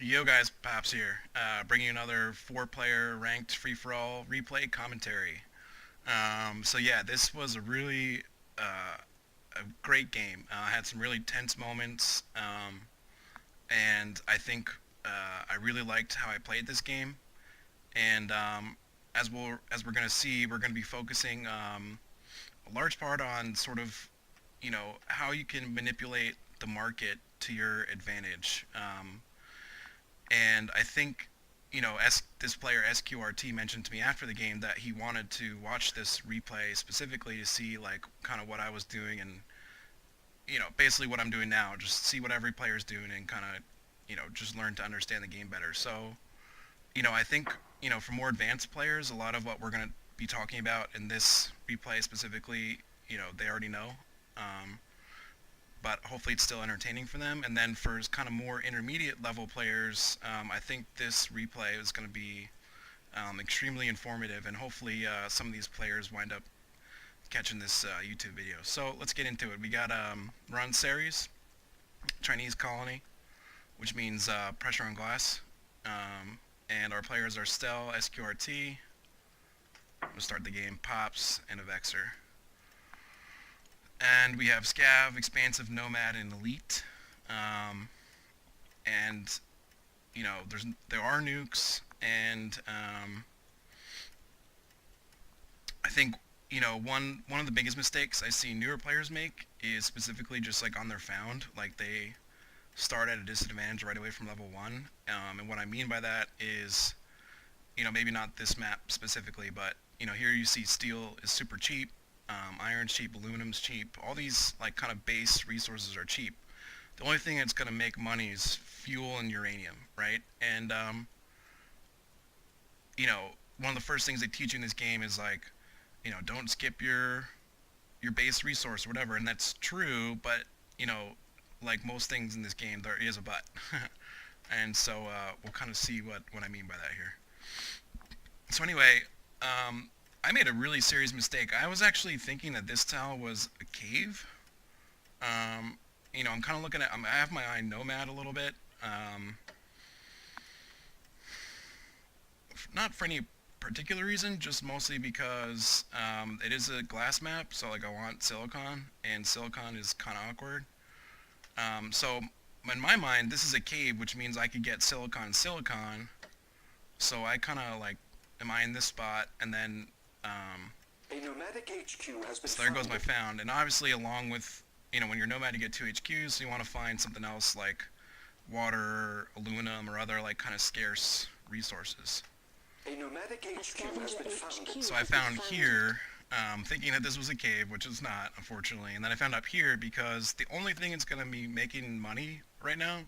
Yo guys, Pops here, bringing another four-player ranked free-for-all replay commentary. So yeah, this was a really a great game. Had some really tense moments, and I think I really liked how I played this game. And as we're gonna see, we're gonna be focusing a large part on sort of how you can manipulate the market to your advantage. And I think, this player SQRT mentioned to me after the game that he wanted to watch this replay specifically to see like kind of what I was doing and basically what I'm doing now, just see what every player's doing and kind of just learn to understand the game better. So I think for more advanced players, a lot of what we're gonna be talking about in this replay specifically, they already know. Um, but hopefully it's still entertaining for them. And then for kind of more intermediate level players, I think this replay is going to be extremely informative, and hopefully some of these players wind up catching this YouTube video. So let's get into it. We got Run Ceres, Chinese colony, which means pressure on glass. And our players are Stel, SQRT. We'll start the game, Pops, and a Vexer. And we have Scav, Expansive, Nomad, and Elite. And there are nukes, and I think one of the biggest mistakes I see newer players make is specifically just like on their found, like they start at a disadvantage right away from level one. And what I mean by that is, maybe not this map specifically, but here you see steel is super cheap, iron's cheap, aluminum's cheap. All these like kind of base resources are cheap. The only thing that's going to make money is fuel and uranium, right? And one of the first things they teach you in this game is like, don't skip your base resource or whatever, and that's true. But like most things in this game, there is a but. And so we'll kind of see what I mean by that here. So anyway, I made a really serious mistake. I was actually thinking that this tile was a cave. I'm kind of looking at. I have my eye nomad a little bit. Not for any particular reason, just mostly because it is a glass map. So like I want silicon, and silicon is kind of awkward. So in my mind, this is a cave, which means I could get silicon. So I kind of like, am I in this spot? And then A nomadic HQ has been so there goes my founded. found. And obviously along with, when you're nomad you get 2 HQs, so you want to find something else like water, aluminum, or other like kind of scarce resources. A nomadic HQ has been founded. So I found here, thinking that this was a cave, which is not, unfortunately. And then I found up here because the only thing that's going to be making money right now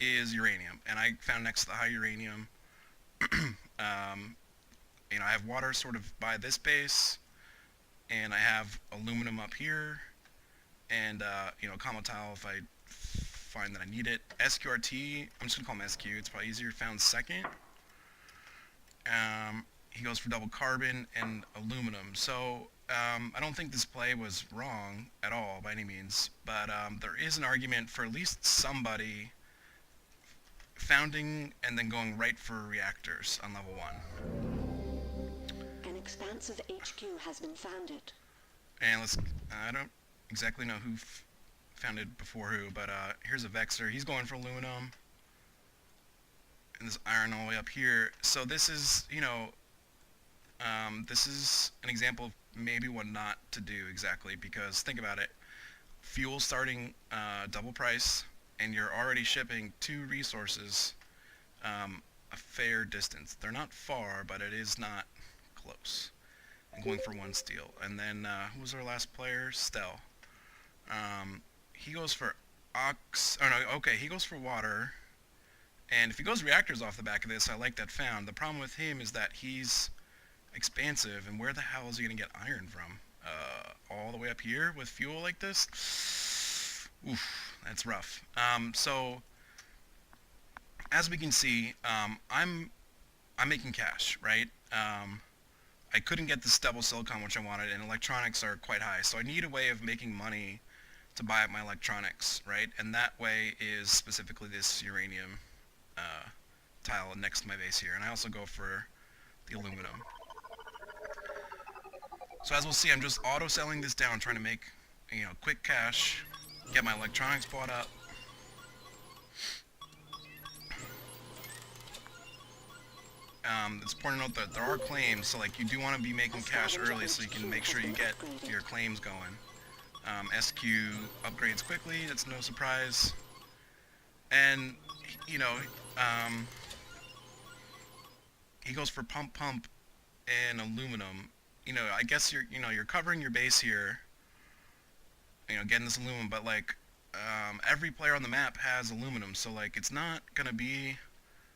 is uranium. And I found next to the high uranium, I have water sort of by this base, and I have aluminum up here, and Kamatile if I find that I need it. SQRT, I'm just gonna call him SQ, it's probably easier, found second. He goes for double carbon and aluminum. So I don't think this play was wrong at all by any means, but there is an argument for at least somebody founding and then going right for reactors on level 1. An expansive HQ has been founded. And I don't exactly know who founded before who, but here's a Vexer. He's going for aluminum. And this iron all the way up here. So this is, this is an example of maybe what not to do exactly, because think about it. Fuel starting double price, and you're already shipping 2 resources a fair distance. They're not far, but it is not close. I'm going for 1 steel. And then, who was our last player? Stel. He goes for ox... Oh, no, okay, he goes for water. And if he goes reactors off the back of this, I like that found. The problem with him is that he's expansive, and where the hell is he going to get iron from? All the way up here with fuel like this? Oof, that's rough. So, as we can see, I'm making cash, right? I couldn't get this double silicon which I wanted, and electronics are quite high, so I need a way of making money to buy up my electronics, right? And that way is specifically this uranium tile next to my base here, and I also go for the aluminum. So as we'll see, I'm just auto-selling this down, trying to make, quick cash, get my electronics bought up. It's important to note that there are claims, so like you do want to be making cash early so you can make sure you get your claims going. SQ upgrades quickly, that's no surprise. And, he goes for pump and aluminum. I guess you're covering your base here, getting this aluminum, but like, every player on the map has aluminum, so like, it's not gonna be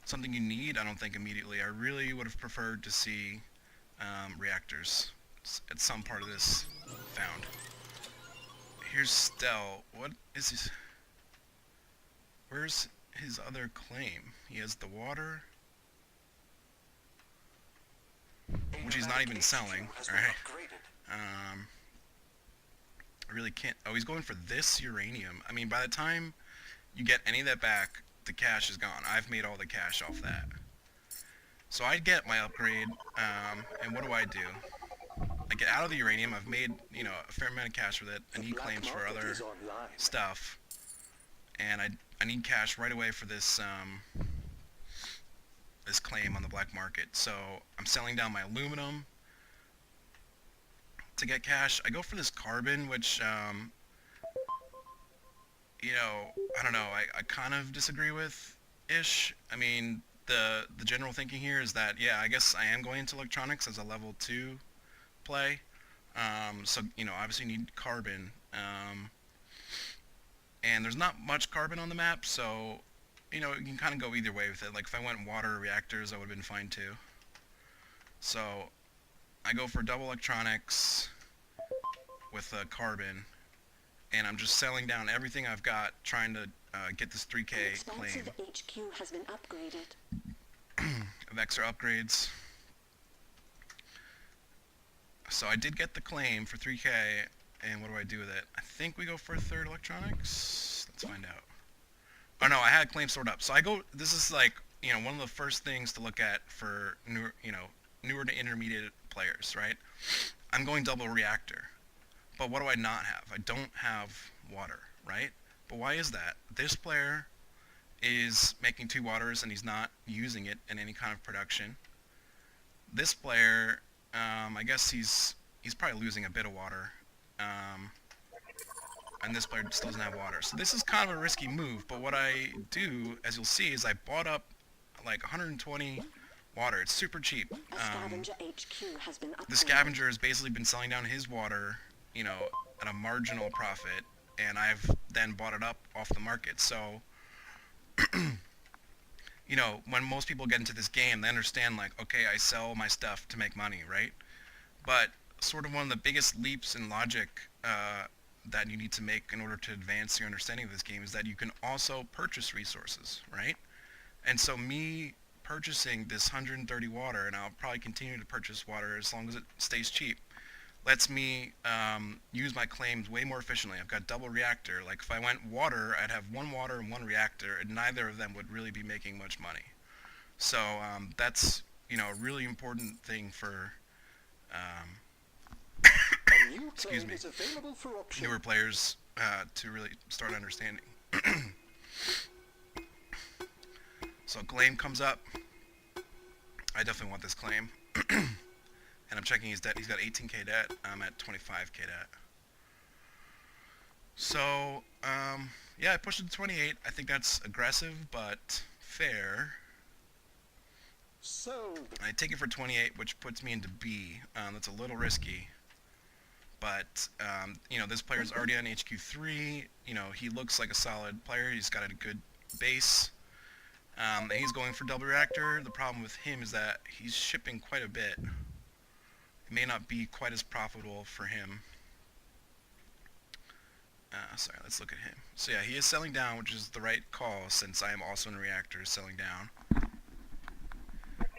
something you need, I don't think, immediately. I really would have preferred to see, reactors at some part of this found. Here's Stel. What is his... Where's his other claim? He has the water, which he's not even selling. Alright. I really can't... Oh, he's going for this uranium. I mean, by the time you get any of that back, the cash is gone. I've made all the cash off that. So I get my upgrade, and what do? I get out of the uranium. I've made, a fair amount of cash with it. I need claims for other stuff. And I need cash right away for this, this claim on the black market. So I'm selling down my aluminum to get cash. I go for this carbon, which, I don't know, I kind of disagree with ish. I mean, the general thinking here is that, yeah, I guess I am going into electronics as a level 2 play. So, obviously you need carbon. And there's not much carbon on the map, so, you can kind of go either way with it. Like, if I went water reactors, I would have been fine too. So, I go for double electronics with carbon, and I'm just selling down everything I've got, trying to get this 3K claim. HQ has been upgraded. Of extra upgrades. So I did get the claim for 3K, and what do I do with it? I think we go for third electronics. Let's find out. Oh no, I had claim stored up. So I go, this is like, one of the first things to look at for newer to intermediate players, right? I'm going double reactor. But what do I not have? I don't have water, right? But why is that? This player is making 2 waters and he's not using it in any kind of production. This player, I guess he's probably losing a bit of water. And this player still doesn't have water. So this is kind of a risky move, but what I do, as you'll see, is I bought up like 120 water. It's super cheap. The scavenger has basically been selling down his water, at a marginal profit, and I've then bought it up off the market. So, when most people get into this game, they understand, like, okay, I sell my stuff to make money, right? But sort of one of the biggest leaps in logic that you need to make in order to advance your understanding of this game is that you can also purchase resources, right? And so me purchasing this 130 water, and I'll probably continue to purchase water as long as it stays cheap, lets me use my claims way more efficiently. I've got double reactor. Like, if I went water, I'd have 1 water and 1 reactor, and neither of them would really be making much money. So that's, a really important thing for, excuse me, newer players to really start understanding. So claim comes up. I definitely want this claim. And I'm checking his debt. He's got 18k debt. I'm at 25k debt. So, yeah, I pushed it to 28. I think that's aggressive, but fair. So, I take it for 28, which puts me into B. That's a little risky. But, this player's already on HQ3. He looks like a solid player. He's got a good base. And he's going for double reactor. The problem with him is that he's shipping quite a bit. It may not be quite as profitable for him. Sorry, let's look at him. So yeah, he is selling down, which is the right call since I am also in reactors selling down.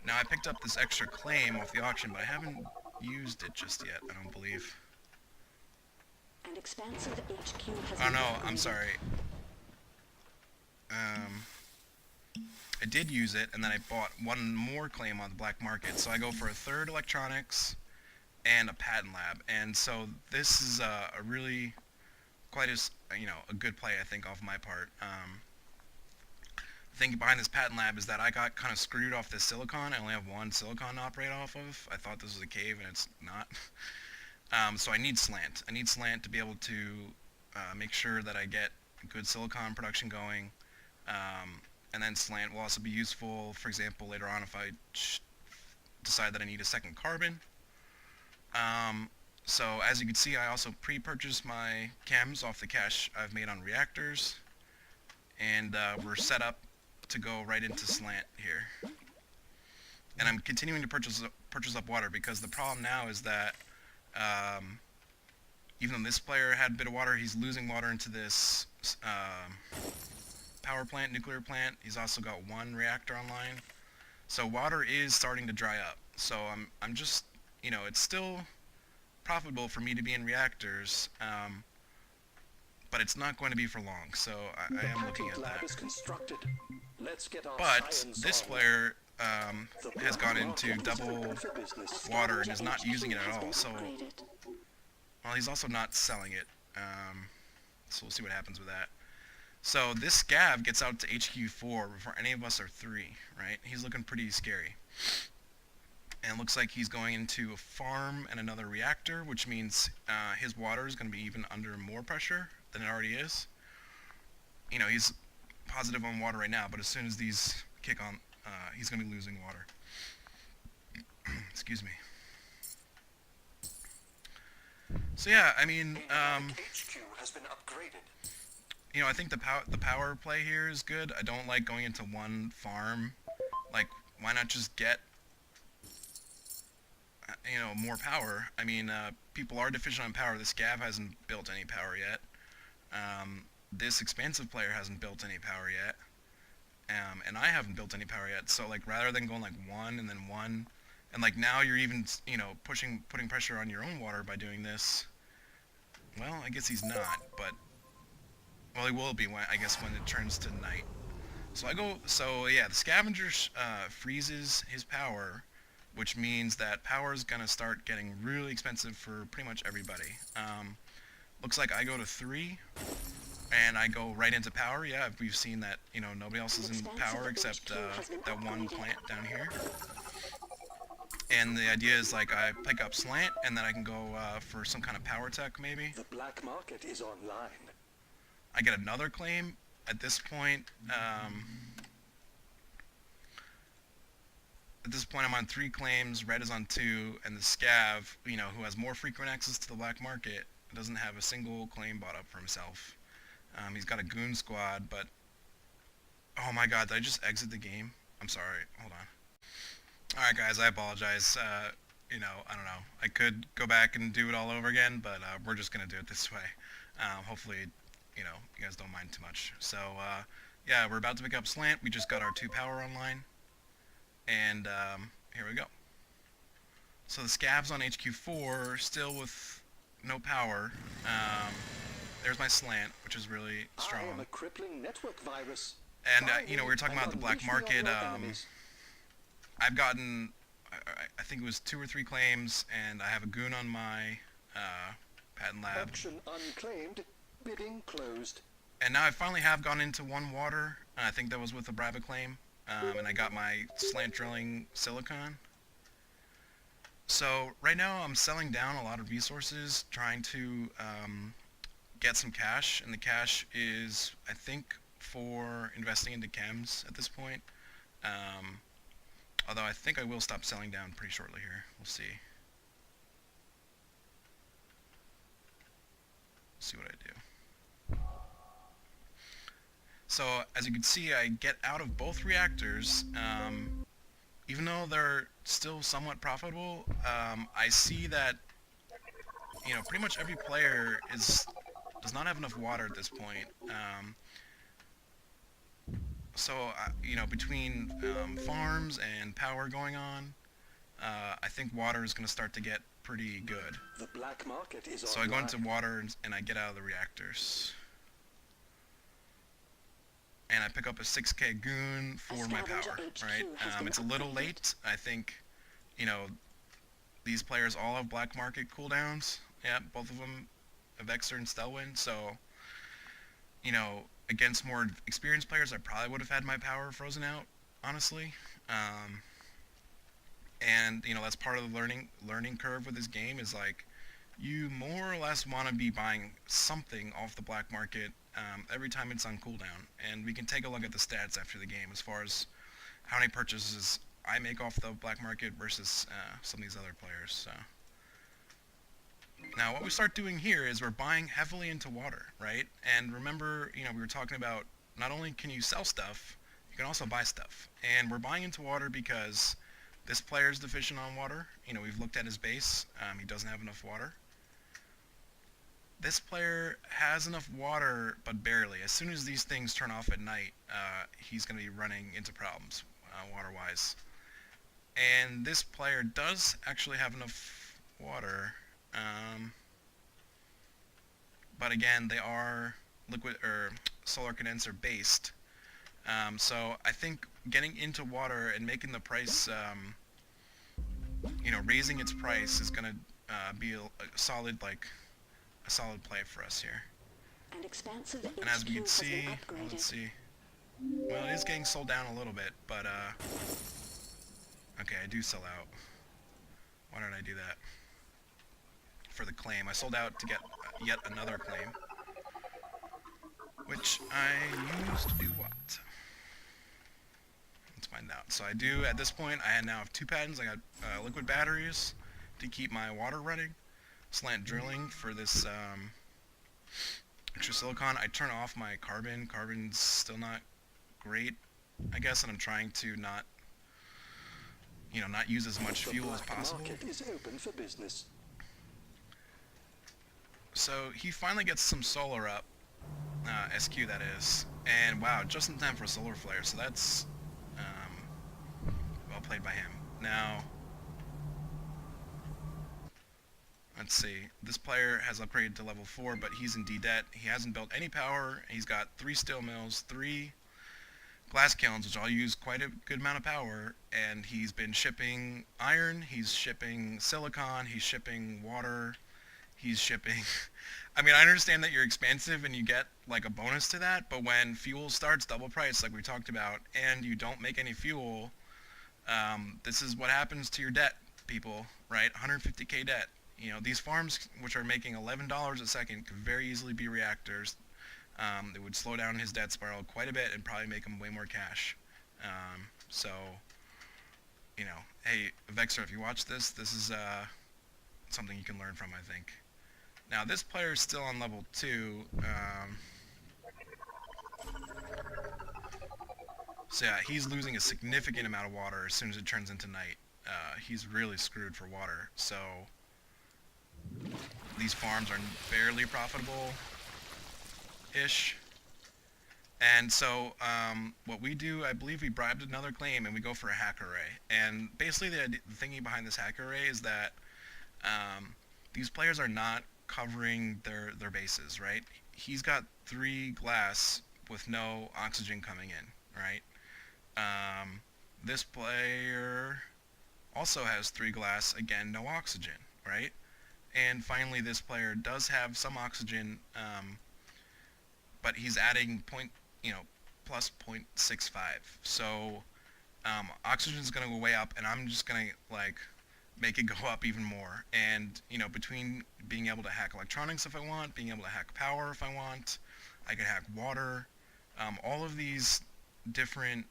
Now I picked up this extra claim off the auction, but I haven't used it just yet, I don't believe. An expansive HQ has Oh been no, upgraded. I'm sorry. I did use it, and then I bought one more claim on the black market. So I go for a third electronics and a patent lab. And so this is a really quite as a good play, I think, off my part. The thing behind this patent lab is that I got kind of screwed off this silicon. I only have one silicon to operate off of. I thought this was a cave, and it's not. So I need slant. I need slant to be able to make sure that I get good silicon production going. And then slant will also be useful, for example, later on if I decide that I need a second carbon. So as you can see, I also pre-purchased my chems off the cache I've made on reactors. And we're set up to go right into slant here. And I'm continuing to purchase up water because the problem now is that even though this player had a bit of water, he's losing water into this power plant, nuclear plant. He's also got one reactor online. So water is starting to dry up. So I'm just, it's still profitable for me to be in reactors, but it's not going to be for long. So I am looking at that. But this player has gone into double water and is not using it at all. So, well, he's also not selling it. So we'll see what happens with that. So this scav gets out to HQ4 before any of us are 3, right? He's looking pretty scary. And it looks like he's going into a farm and another reactor, which means his water is going to be even under more pressure than it already is. He's positive on water right now, but as soon as these kick on, he's going to be losing water. Excuse me. So yeah, I mean, HQ has been upgraded. I think the power play here is good. I don't like going into one farm. Like, why not just get, more power? I mean, people are deficient on power. The scav hasn't built any power yet. This expansive player hasn't built any power yet. And I haven't built any power yet. So, like, rather than going, like, 1 and then 1, and, like, now you're even, putting pressure on your own water by doing this. Well, I guess he's not, but, well, he will be, when it turns to night. So yeah, the scavenger freezes his power, which means that power is going to start getting really expensive for pretty much everybody. Looks like I go to 3, and I go right into power. Yeah, we've seen that, nobody else is in power except that one plant down here. And the idea is, like, I pick up slant, and then I can go for some kind of power tech, maybe. The black market is online. I get another claim. At this point, I'm on 3 claims, red is on 2, and the scav, who has more frequent access to the black market, doesn't have a single claim bought up for himself. He's got a goon squad, but, oh my god, did I just exit the game? I'm sorry, hold on. Alright guys, I apologize. I don't know. I could go back and do it all over again, but we're just going to do it this way. Hopefully, you guys don't mind too much. So, yeah, we're about to pick up slant. We just got our 2 power online. And here we go. So the scavs on HQ4 still with no power. There's my slant, which is really strong. I am a crippling network virus. And, we were talking about the black market. I've gotten, I think it was 2 or 3 claims, and I have a goon on my patent lab. Auction unclaimed. Bidding closed. And now I finally have gone into 1 water. I think that was with a Brava claim. And I got my slant drilling silicon. So right now I'm selling down a lot of resources, trying to get some cash. And the cash is, I think, for investing into chems at this point. Although I think I will stop selling down pretty shortly here. We'll see. See what I do. So, as you can see, I get out of both reactors. Even though they're still somewhat profitable, I see that, pretty much every player does not have enough water at this point. So, between farms and power going on, I think water is going to start to get pretty good. The black market is so I go into water and I get out of the reactors. and I pick up a 6k goon for my Scavenger power, right? HQ has been It's a little upgraded. late. I think, you know, these players all have black market cooldowns. Yeah, both of them, Vexer and Stelwyn. So, you know, against more experienced players, I probably would have had my power frozen out, honestly. Um, and you know, that's part of the learning curve with this game is like you more or less want to be buying something off the black market every time it's on cooldown. And we can take a look at the stats after the game as far as how many purchases I make off the black market versus some of these other players. So now what we start doing here is we're buying heavily into water, right? And remember, you know, we were talking about not only can you sell stuff, you can also buy stuff. And we're buying into water because this player is deficient on water. You know, we've looked at his base. He doesn't have enough water. This player has enough water, but barely. As soon as these things turn off at night, he's going to be running into problems water-wise. And this player does actually have enough water, but again, they are liquid or solar condenser based. So I think getting into water and making the price, you know, raising its price is going to be a solid a solid play for us here. An expansive And as we HQ can has been see, well, upgraded. let's see. Well, it is getting sold down a little bit, but okay, I do sell out. Why did I do that? For the claim, I sold out to get yet another claim, which I used to do what? Let's find out. So I do at this point. I now have 2 patents. I got liquid batteries to keep my water running. Slant drilling for this extra silicon. I turn off my carbon. Carbon's still not great, I guess, and I'm trying to not, you know, not use as much The fuel as black possible. market is open for business. So he finally gets some solar up, SQ that is, and wow, just in time for a solar flare. So that's well played by him. Now, let's see. This player has upgraded to level 4, but he's in D debt. He hasn't built any power. He's got 3 steel mills, 3 glass kilns, which all use quite a good amount of power, and he's been shipping iron, he's shipping silicon, he's shipping water, he's shipping... I mean, I understand that you're expensive and you get like a bonus to that, but when fuel starts double price like we talked about, and you don't make any fuel, this is what happens to your debt, people, right? 150k debt. You know, these farms, which are making $11 a second, could very easily be reactors. It would slow down his debt spiral quite a bit and probably make him way more cash. So, you know, hey, Vexer, if you watch this, this is something you can learn from, I think. Now, this player is still on level 2. So yeah, he's losing a significant amount of water as soon as it turns into night. He's really screwed for water. So these farms are barely profitable-ish. And so what we do, I believe we bribed another claim and we go for a hack array. And basically the thinking behind this hack array is that these players are not covering their bases, right? He's got 3 glass with no oxygen coming in, right? This player also has 3 glass, again, no oxygen, right? And finally, this player does have some oxygen, but he's adding plus 0.65. So oxygen is going to go way up, and I'm just going to like make it go up even more. And you know, between being able to hack electronics if I want, being able to hack power if I want, I can hack water. All of these different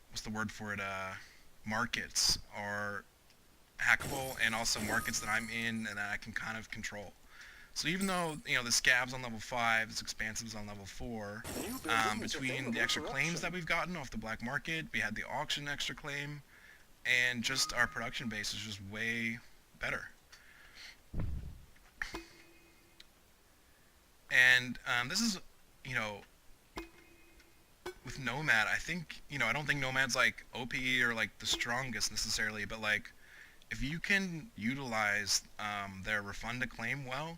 what's the word for it? Markets are hackable, and also markets that I'm in and that I can kind of control. So even though, you know, the scav's on level 5, this expansive's on level 4, New buildings between available the extra for claims auction. that we've gotten off the black market, we had the auction extra claim, and just our production base is just way better. And this is, you know, with Nomad, I think, you know, I don't think Nomad's like OP or like the strongest necessarily, but like if you can utilize their refund a claim well,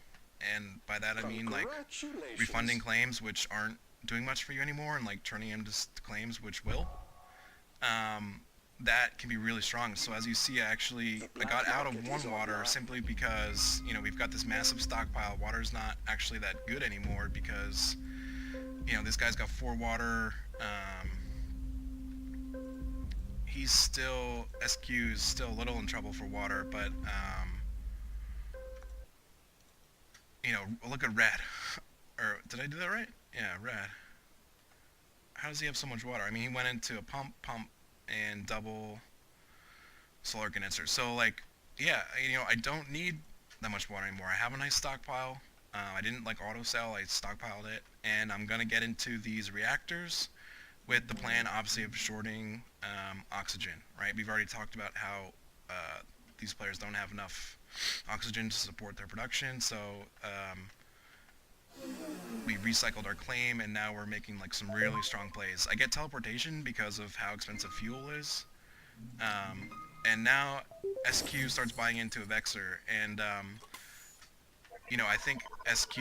and by that I mean like Congratulations. refunding claims which aren't doing much for you anymore and like turning him to claims, which will, um, that can be really strong. So as you see, I got out of one water simply because, you know, we've got this massive stockpile. Water's not actually that good anymore because, you know, this guy's got 4 water. He's still, SQ is still a little in trouble for water, but, you know, look at Red. Or, did I do that right? Yeah, Red. How does he have so much water? I mean, he went into a pump, and double solar condenser. So, like, yeah, you know, I don't need that much water anymore. I have a nice stockpile. I didn't, like, auto sell. I stockpiled it. And I'm going to get into these reactors with the plan, obviously, of shorting oxygen, right? We've already talked about how these players don't have enough oxygen to support their production, so we recycled our claim, and now we're making like some really strong plays. I get teleportation because of how expensive fuel is, and now SQ starts buying into a Vexor, and you know, I think SQ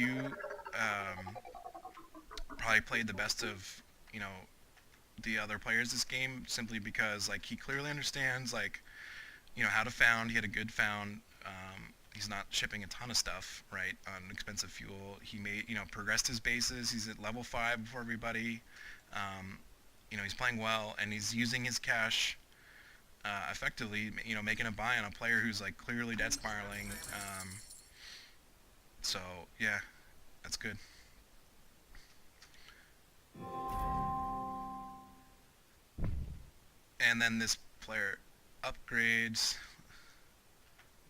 probably played the best of, you know, the other players this game, simply because like he clearly understands, like, you know, how to found. He had a good found. He's not shipping a ton of stuff, right, on expensive fuel. He made, you know, progressed his bases. He's at level 5 before everybody. You know, he's playing well, and he's using his cash effectively, you know, making a buy on a player who's like clearly dead spiraling. So yeah, that's good. And then this player upgrades.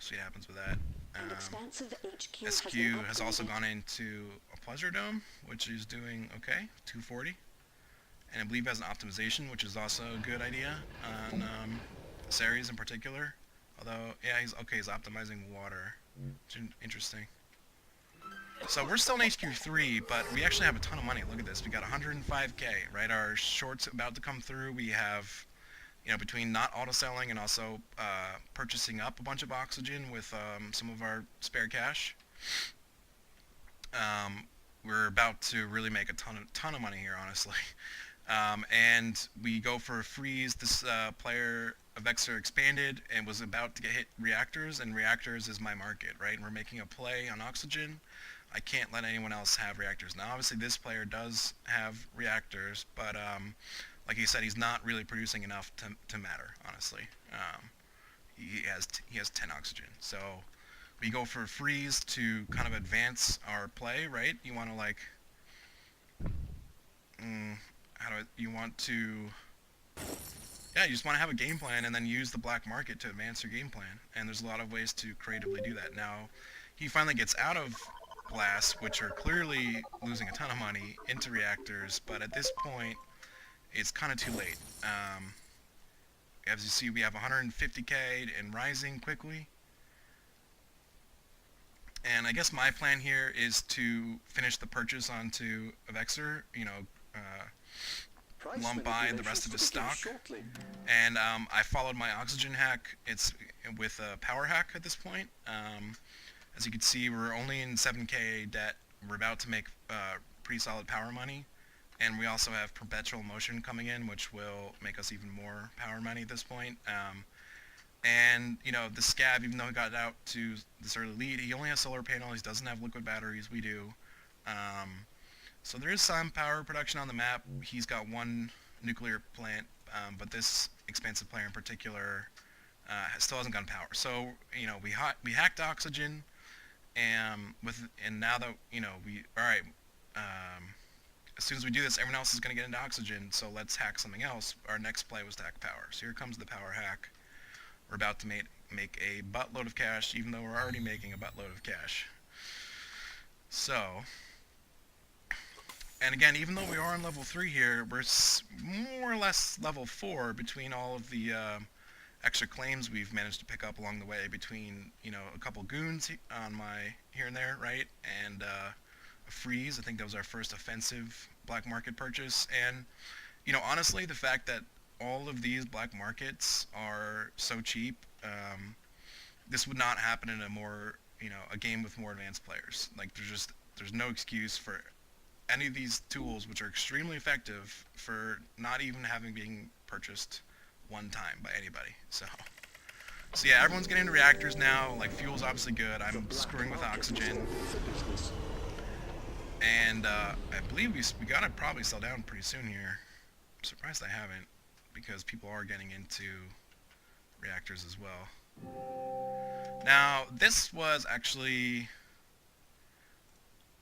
See what happens with that. An expansive HQ has SQ been has also upgraded. gone into a Pleasure Dome, which is doing okay, 240. And I believe has an optimization, which is also a good idea on Ceres in particular. Although, yeah, he's okay. He's optimizing water. Interesting. So we're still in HQ3, but we actually have a ton of money. Look at this. We got 105k, right? Our short's about to come through. We have, you know, between not auto selling and also purchasing up a bunch of oxygen with some of our spare cash, we're about to really make a ton of money here, honestly. And we go for a freeze. This player, Vexor, expanded and was about to get hit reactors, and reactors is my market, right? And we're making a play on oxygen. I can't let anyone else have reactors. Now, obviously, this player does have reactors, but like he said, he's not really producing enough to matter, honestly. He has 10 oxygen, so we go for a freeze to kind of advance our play, right? You want to like, you want to, yeah, you just want to have a game plan and then use the black market to advance your game plan. And there's a lot of ways to creatively do that. Now, he finally gets out of glass, which are clearly losing a ton of money, into reactors, but at this point, it's kind of too late. As you see, we have 150k and rising quickly. And I guess my plan here is to finish the purchase onto Vexor, you know, Price lump buy the rest of his manipulations to begin stock. shortly. And I followed my oxygen hack. It's with a power hack at this point. As you can see, we're only in 7k debt. We're about to make pretty solid power money. And we also have perpetual motion coming in, which will make us even more power money at this point. And, you know, the Scab, even though he got out to this early lead, he only has solar panels. He doesn't have liquid batteries. We do. So there is some power production on the map. He's got one nuclear plant, but this expensive player in particular still hasn't gotten power. So, you know, we hacked oxygen, and now that, you know, all right, as soon as we do this, everyone else is going to get into oxygen, so let's hack something else. Our next play was to hack power. So here comes the power hack. We're about to make a buttload of cash, even though we're already making a buttload of cash. So, and again, even though we are on level 3 here, we're more or less level 4 between all of the extra claims we've managed to pick up along the way, between, you know, a couple goons on my here and there, right, and a freeze. I think that was our first offensive black market purchase. And, you know, honestly, the fact that all of these black markets are so cheap, this would not happen in a more, you know, a game with more advanced players. Like, there's no excuse for any of these tools, which are extremely effective for not even having been purchased one time by anybody. So yeah, everyone's getting into reactors now. Like, fuel's obviously good. I'm screwing with oxygen. And I believe we gotta probably sell down pretty soon here. I'm surprised I haven't, because people are getting into reactors as well. Now, this was actually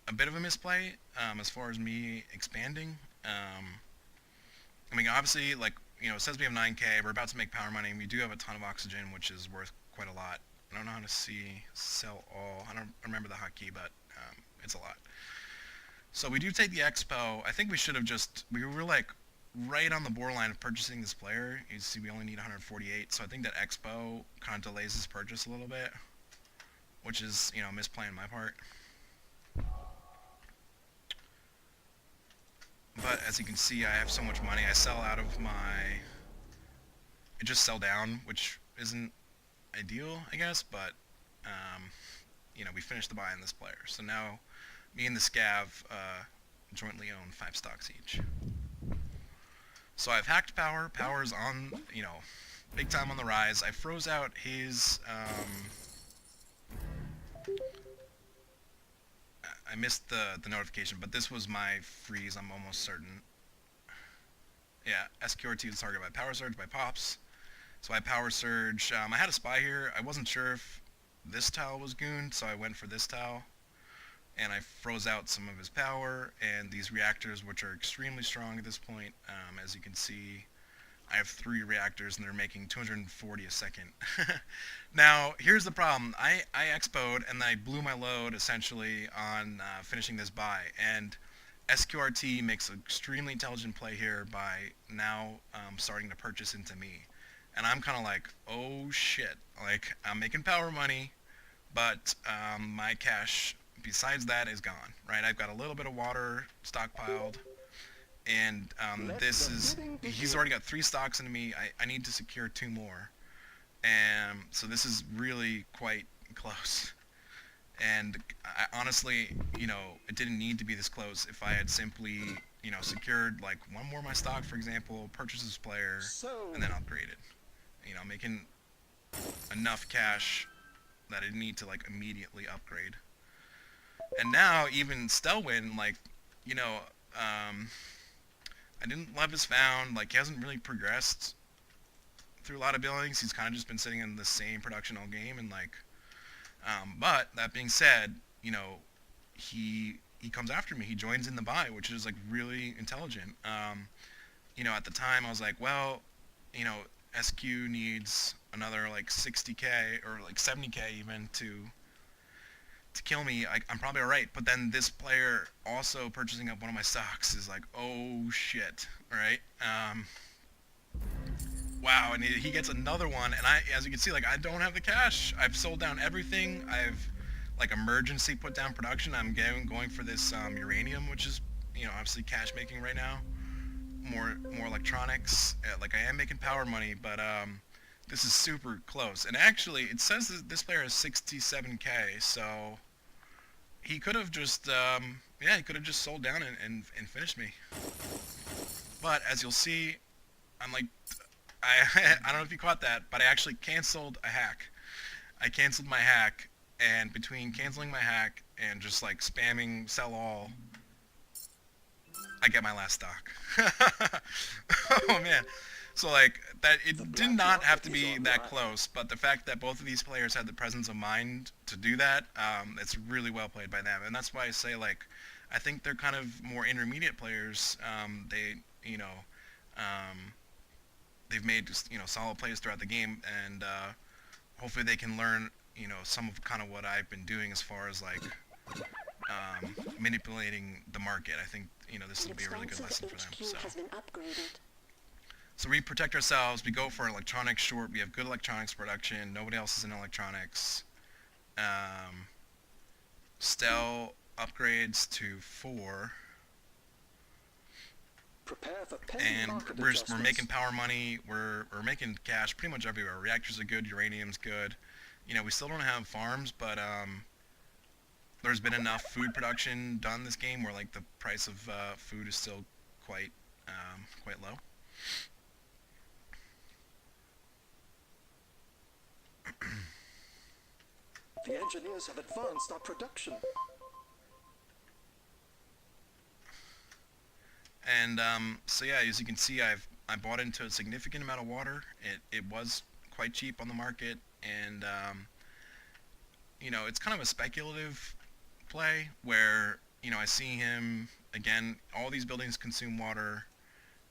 a bit of a misplay as far as me expanding. I mean, obviously, like, you know, it says we have 9K. We're about to make power money. We do have a ton of oxygen, which is worth quite a lot. I don't know how to sell all. I don't remember the hotkey, but it's a lot. So we do take the expo. I think we should have we were like right on the borderline of purchasing this player. You see, we only need 148. So I think that expo kind of delays this purchase a little bit, which is, you know, misplay on my part. But as you can see, I have so much money. I sell out of I just sell down, which isn't ideal, I guess, but, you know, we finished the buy on this player. So now, me and the Scav jointly own 5 stocks each. So I've hacked Power. Power's on, you know, big time on the rise. I froze out his, I missed the notification, but this was my freeze, I'm almost certain. Yeah, SQRT was targeted by Power Surge by Pops. So I Power Surge. I had a spy here. I wasn't sure if this tile was gooned, so I went for this tile. And I froze out some of his power, and these reactors, which are extremely strong at this point. As you can see, I have 3 reactors, and they're making 240 a second. Now, here's the problem. I expoed, and I blew my load, essentially, on finishing this buy. And SQRT makes an extremely intelligent play here by now starting to purchase into me. And I'm kind of like, oh shit. Like, I'm making power money, but my cash, besides that, is gone, right? I've got a little bit of water stockpiled, and he's already got 3 stocks into me. I need to secure 2 more, and so this is really quite close. And honestly, you know, it didn't need to be this close if I had simply, you know, secured like 1 more of my stock, for example, purchase this player, and then upgrade it. You know, making enough cash that I need to like immediately upgrade. And now even Stelwyn, like, you know, I didn't love his found. Like, he hasn't really progressed through a lot of buildings. He's kind of just been sitting in the same production all game, and like, but that being said, you know, he comes after me. He joins in the buy, which is like really intelligent. You know, at the time I was like, well, you know, SQ needs another like 60k or like 70k even to kill me. I'm probably alright. But then this player also purchasing up one of my stocks is like, oh shit, right? Wow, and he gets another one, and as you can see, like, I don't have the cash. I've sold down everything. I've like emergency put down production. I'm going for this uranium, which is, you know, obviously cash making right now. More electronics. Like, I am making power money, but this is super close. And actually, it says that this player has 67k, so he could have just yeah, he could have just sold down and finished me. But as you'll see, I'm like, I don't know if you caught that, but I actually canceled a hack. I canceled my hack, and between canceling my hack and just like spamming sell all, I get my last stock. Oh man. So like, that, it did not have to be that close, but the fact that both of these players had the presence of mind to do that, it's really well played by them. And that's why I say, like, I think they're kind of more intermediate players. They, you know, they've made, you know, solid plays throughout the game, and hopefully they can learn, you know, some of kind of what I've been doing as far as like manipulating the market. I think, you know, this will be a really good lesson for them. So we protect ourselves. We go for electronics short. We have good electronics production. Nobody else is in electronics. Stel upgrades to 4. And we're making power money. We're making cash pretty much everywhere. Reactors are good. Uranium's good. You know, we still don't have farms, but there's been enough food production done this game where like the price of food is still quite quite low. The engineers have advanced our production. And so yeah, as you can see, I bought into a significant amount of water. It was quite cheap on the market, and you know, it's kind of a speculative play where, you know, I see him again. All these buildings consume water.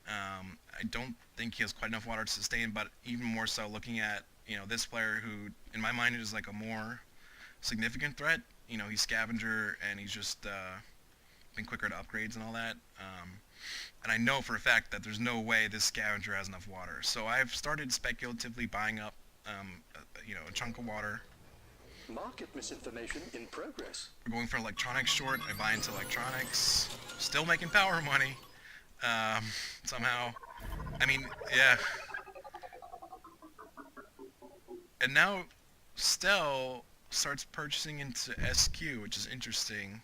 I don't think he has quite enough water to sustain, but even more so looking at, you know, this player who, in my mind, is like a more significant threat. You know, he's scavenger and he's just been quicker to upgrades and all that. And I know for a fact that there's no way this scavenger has enough water. So I've started speculatively buying up, you know, a chunk of water. Market misinformation in progress. We're going for electronics short. I buy into electronics. Still making power money. Somehow. I mean, yeah. And now Stell starts purchasing into SQ, which is interesting.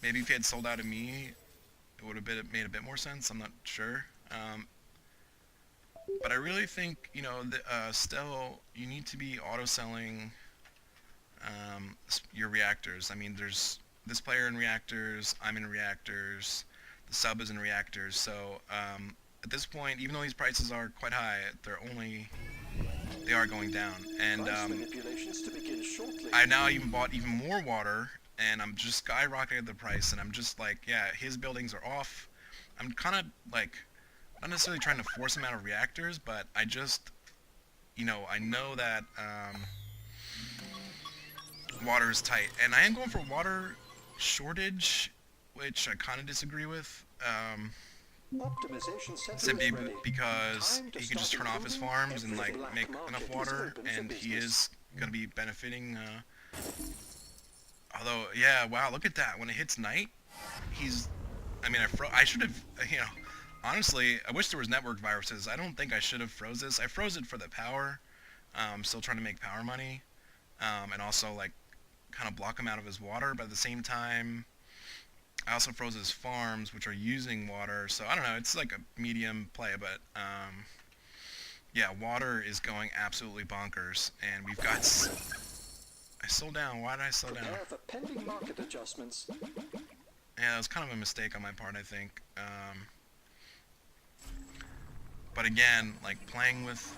Maybe if he had sold out of me, it would have made a bit more sense. I'm not sure. But I really think, you know, Stell, you need to be auto-selling your reactors. I mean, there's this player in reactors, I'm in reactors, the sub is in reactors. So at this point, even though these prices are quite high, they are going down. And Price manipulations to begin shortly. I now even bought even more water, and I'm just skyrocketed the price, and I'm just like, yeah, his buildings are off. I'm kind of like, not necessarily trying to force him out of reactors, but I just, you know, I know that water is tight, and I am going for water shortage, which I kind of disagree with. Optimization center Simply is ready. because Time to he can just start turn off his improving farms and every like black make market enough is water, open for and he business. is going to be benefiting. Although, yeah, wow, look at that. When it hits night, he's. I mean, I should have, you know, honestly, I wish there was network viruses. I don't think I should have froze this. I froze it for the power. Still trying to make power money, and also like kind of block him out of his water. But at the same time, I also froze his farms, which are using water. So I don't know. It's like a medium play, but yeah, water is going absolutely bonkers, and we've got. I slowed down. Why did I slow down? Prepare for pending market adjustments. Yeah, that was kind of a mistake on my part, I think. But again, like playing with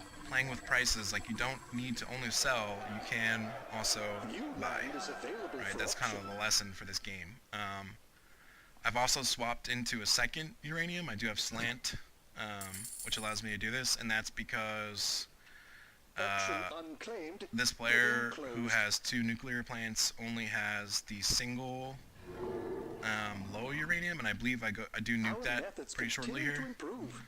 prices, like you don't need to only sell, you can also New buy. land is available Right, for that's kind of auction. the lesson for this game. I've also swapped into a second uranium. I do have slant, which allows me to do this, and that's because Auction unclaimed. this player Bidding who closed. has 2 nuclear plants only has the single low uranium, and I believe I do nuke Our that methods pretty shortly continue to here. improve.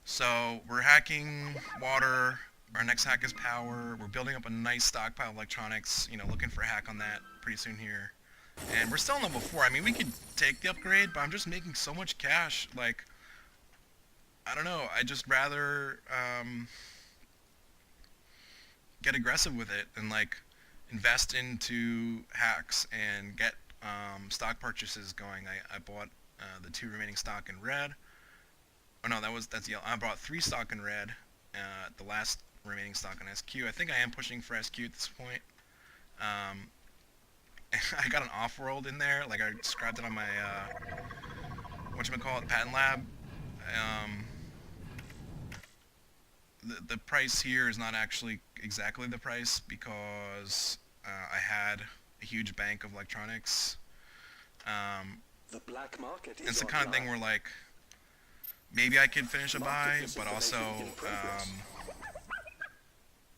So we're hacking water. Our next hack is power. We're building up a nice stockpile of electronics. You know, looking for a hack on that pretty soon here. And we're still on level 4. I mean, we could take the upgrade, but I'm just making so much cash. Like, I don't know. I'd just rather get aggressive with it and like invest into hacks and get stock purchases going. I bought the 2 remaining stock in red. Oh no, that's yellow. I bought 3 stock in red. The last remaining stock in SQ. I think I am pushing for SQ at this point. I got an Offworld in there. Like I described it on my whatchamacallit, Patent Lab. The price here is not actually exactly the price because I had a huge bank of electronics. The black market is It's the kind of thing online. where like maybe I could finish a buy, Market but also misinformation in progress.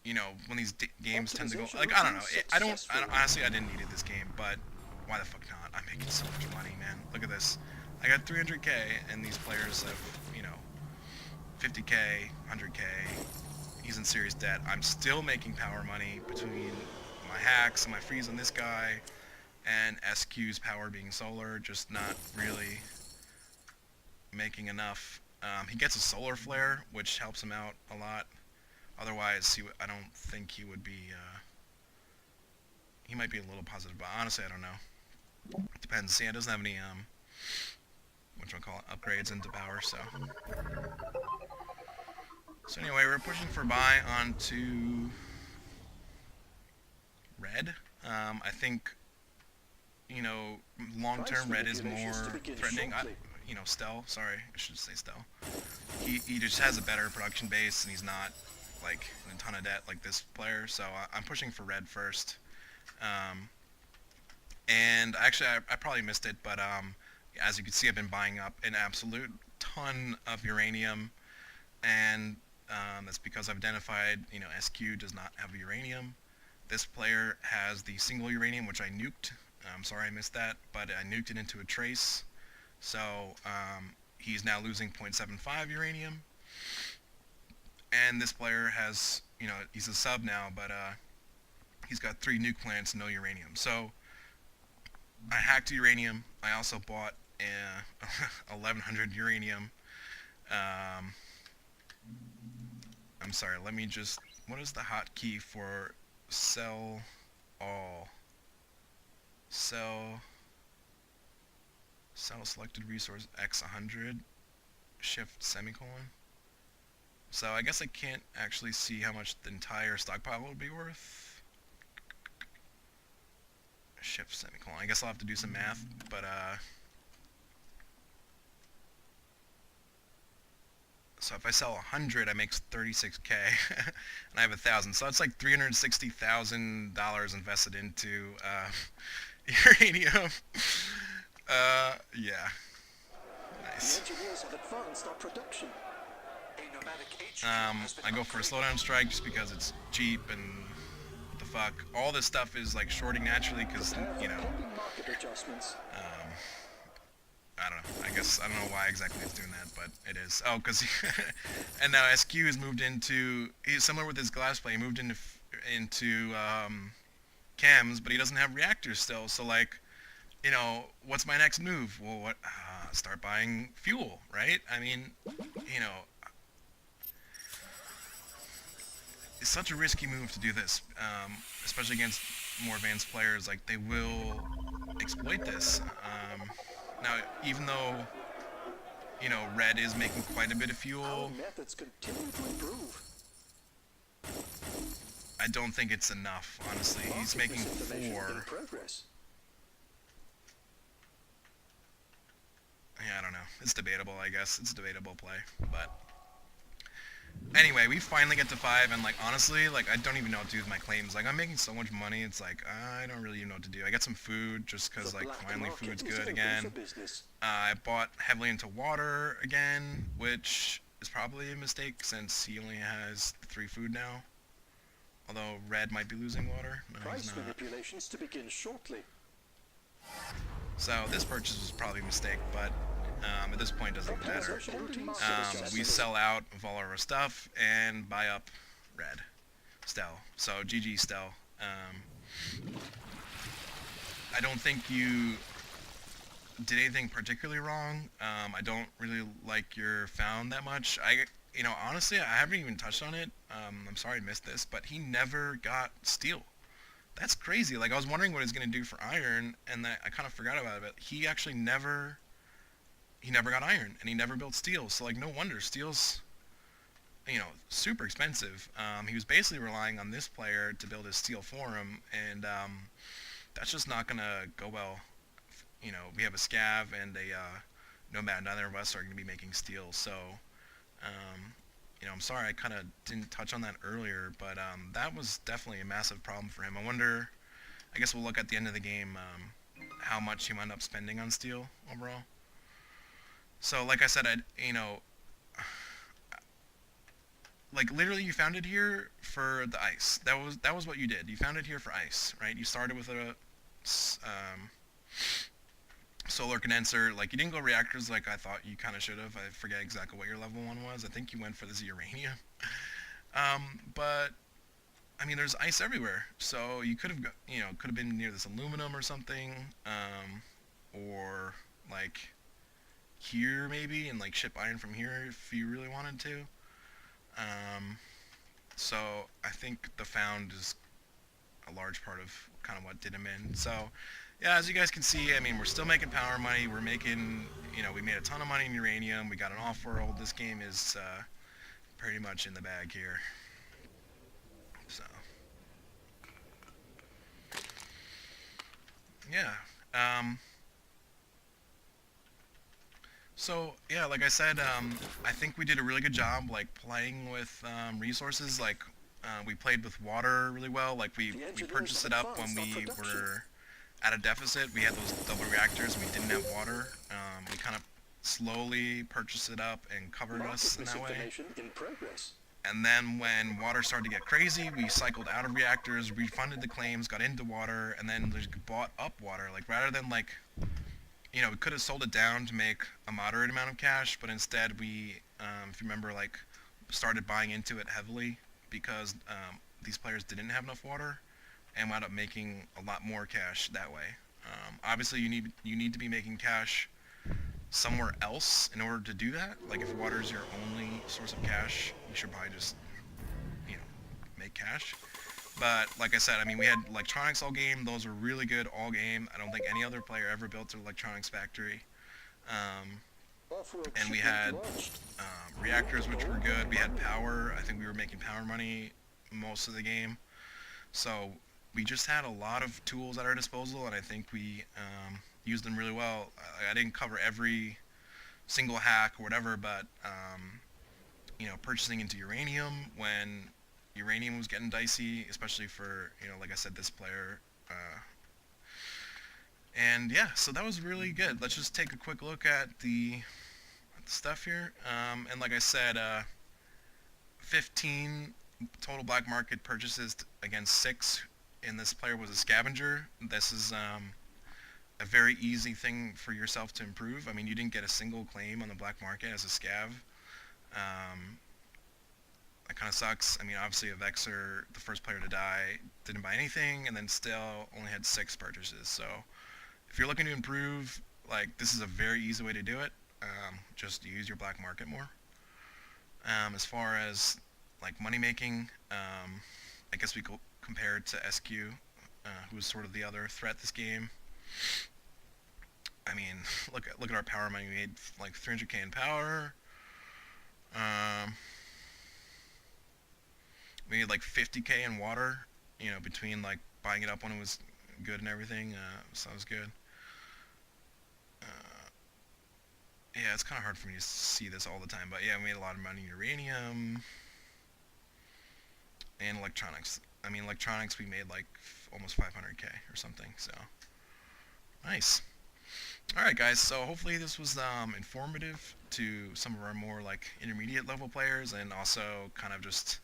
you know, when these games tend to go like I don't know. I don't honestly I didn't need it this game, but why the fuck not? I'm making so much money, man. Look at this. I got 300k, and these players have, you know, 50k, 100k. He's in serious debt. I'm still making power money between my hacks and my freeze on this guy, and SQ's power being solar, just not really making enough. He gets a solar flare, which helps him out a lot. Otherwise, I don't think he would be he might be a little positive, but honestly, I don't know. It depends. See, it doesn't have any whatchamacallit, upgrades into power, so. So anyway, we're pushing for buy onto red. I think, you know, long-term red is more threatening. You know, Stell. Sorry, I should say Stell. He just has a better production base, and he's not like in a ton of debt like this player. So I'm pushing for red first. And actually, I probably missed it, but as you can see, I've been buying up an absolute ton of uranium, and that's because I've identified, you know, SQ does not have uranium. This player has the single uranium, which I nuked. I'm sorry I missed that, but I nuked it into a trace. So he's now losing 0.75 uranium. And this player has, you know, he's a sub now, but he's got 3 nuke plants, no uranium. So I hacked uranium. I also bought 1100 uranium. I'm sorry, let me just, what is the hotkey for sell all? Sell selected resource X100, shift semicolon. So I guess I can't actually see how much the entire stockpile would be worth. Shift semicolon. I guess I'll have to do some math, but so if I sell 100, I make 36k, and I have 1,000. So that's like $360,000 invested into uranium. Yeah. Nice. The engineers have advanced our production. I go for a slowdown strike just because it's cheap and what the fuck. All this stuff is like shorting naturally because, you know, Market adjustments. I don't know. I guess I don't know why exactly it's doing that, but it is. Oh, because and now SQ has moved into. He's similar with his glass play. He moved into chems, but he doesn't have reactors still. So like, you know, what's my next move? Well, what? Start buying fuel, right? I mean, you know, it's such a risky move to do this, especially against more advanced players. Like they will exploit this. Now, even though, you know, red is making quite a bit of fuel, Our methods continue to improve. I don't think it's enough, honestly. He's making 4. In progress. Yeah, I don't know. It's debatable, I guess. It's a debatable play, but anyway, we finally get to 5, and like honestly, like I don't even know what to do with my claims. Like I'm making so much money, it's like I don't really even know what to do. I got some food just because like finally food's good again. I bought heavily into water again, which is probably a mistake since he only has 3 food now. Although red might be losing water. No, he's Price not. manipulations to begin shortly. So this purchase was probably a mistake, but at this point it doesn't matter. We sell out of all our stuff and buy up red. Stell. So GG Stell. I don't think you did anything particularly wrong. I don't really like your found that much. You know, honestly, I haven't even touched on it. I'm sorry I missed this, but he never got steel. That's crazy. Like I was wondering what he's gonna do for iron, and I kind of forgot about it. But he actually never got iron, and he never built steel. So like, no wonder steel's, you know, super expensive. He was basically relying on this player to build his steel for him, and that's just not gonna go well. You know, we have a scav and a nomad. Neither of us are gonna be making steel. So, you know, I'm sorry I kind of didn't touch on that earlier, but that was definitely a massive problem for him. I wonder. I guess we'll look at the end of the game how much he wound up spending on steel overall. So, like I said, you know, like literally, you found it here for the ice. That was what you did. You found it here for ice, right? You started with a solar condenser. Like you didn't go reactors like I thought you kind of should have. I forget exactly what your level 1 was. I think you went for this uranium. But I mean, there's ice everywhere, so you could have, you know, could have been near this aluminum or something, or like here maybe, and like ship iron from here if you really wanted to. So I think the found is a large part of kind of what did him in. So, yeah, as you guys can see, I mean, we're still making power money. We're making, we made a ton of money in uranium. We got an Offworld. This game is pretty much in the bag here. So, yeah. So yeah, like I said, I think we did a really good job like playing with resources. Like we played with water really well. Like we engineers purchased have it up when advanced our we production. were at a deficit. We had those double reactors. We didn't have water. We kind of slowly purchased it up and covered us Market in that way. misinformation in progress. And then when water started to get crazy, we cycled out of reactors, refunded the claims, got into water, and then just bought up water. Like rather than like we could have sold it down to make a moderate amount of cash, but instead we, if you remember, like started buying into it heavily because these players didn't have enough water, and wound up making a lot more cash that way. Obviously, you need to be making cash somewhere else in order to do that. Like if water is your only source of cash, you should probably just you know make cash. But like I said, I mean, we had electronics all game. Those were really good all game. I don't think any other player ever built an electronics factory. Um, Offworld and we shipment had launched. reactors, which were good. We had power. I think we were making power money most of the game. So we just had a lot of tools at our disposal, and I think we used them really well. I didn't cover every single hack or whatever, but purchasing into uranium when uranium was getting dicey, especially for like I said, this player. And yeah, so that was really good. Let's just take a quick look at the stuff here. And like I said, 15 total black market purchases against 6, and this player was a scavenger. This is a very easy thing for yourself to improve. I mean, you didn't get a single claim on the black market as a scav. That kind of sucks. I mean, obviously, a Vexer, the first player to die, didn't buy anything, and then still only had 6 purchases. So, if you're looking to improve, like, this is a very easy way to do it. Just use your black market more. As far as, like, money making, I guess we could compare it to SQ, who was sort of the other threat this game. I mean, look at our power money. We made, like, 300k in power. We made like 50k in water, between like buying it up when it was good and everything. So it was good. Yeah, it's kind of hard for me to see this all the time, but yeah, we made a lot of money in uranium and electronics. I mean, electronics we made like almost 500k or something. So nice. All right, guys. So hopefully this was informative to some of our more like intermediate level players, and also kind of just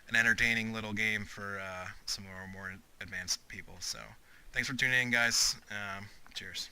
an entertaining little game for some of our more advanced people. So thanks for tuning in, guys. Cheers.